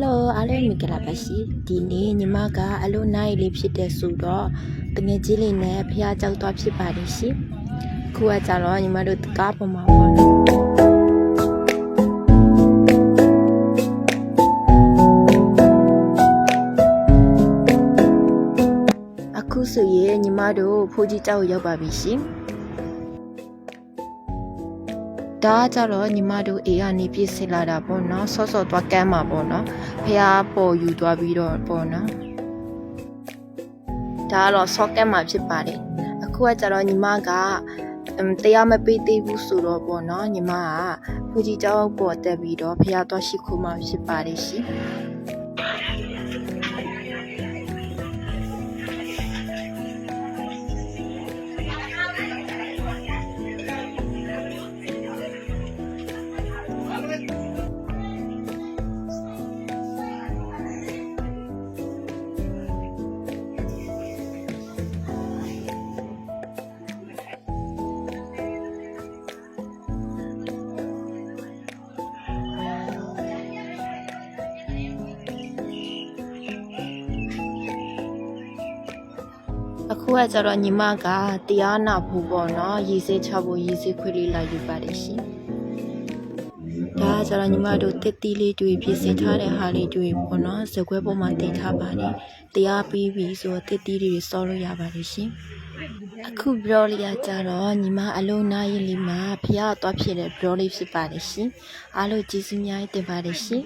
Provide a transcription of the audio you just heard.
Hello အားလုံးမင်္ဂလာပါရှင်ဒီနေ့ညီမကအလို့နိုင်လေးဖြစ်တဲ့ဆိုတော့တငယ်ချင်းလေးနဲ့ဖះကြောက်သွားဖြစ်ပါတယ်ရှင်ခုကကြတော့ညီမတို့ကားပေါ်မှာပေါ့နော်အခုဆိုရင်ညီမတို့ဖိုးကြီးကျောက်ရောက်ပါပြီရှင်ဒါကြတော့ညီမတို့အေကနေပြည့်စင်လာတာပေါ့နော်ဆော့ဆော့သွားကမ်းမှာပေါ့နော်ဖះပေါ်ယူသွားပြီးတော့ပေါ့နော်ဒါကတော့ဆော့ကမ်းမှာဖြစ်ပါတယ်အခုကကြတော့ညီမကတရားမပေးသေးဘူးဆိုတော့ပေါ့နော်ညီမကဖူကြီးကျောင်းပေါ်တက်ပြီးတော့ဖះသွားရှိခိုးမှဖြစ်ပါတယ်ရှင်အခုကကြတော့ညီမကတရားနာဖို့ပေါ့နော်ရေစေးချဖို့ရေစေးခွေးလေးလာယူပါတယ်ရှင်ဒါကကြတော့ညီမတို့တက်တီးလေးတွေပြင်ဆင်ထားတဲ့ဟာလေးတွေပေါ့နော်ဇကွဲပေါ်မှာတင်ထားပါတယ်တရားပြီးပြီဆိုတော့တက်တီးတွေစောလို့ရပါတယ်ရှင်အခုဘလောလေးကကြတော့ညီမအလုံးနားရင်လေးမှာဖះသွားဖြစ်တဲ့ဘလောလေးဖြစ်ပါတယ်ရှင်အားလုံးကျေးဇူးများတင်ပါတယ်ရှင်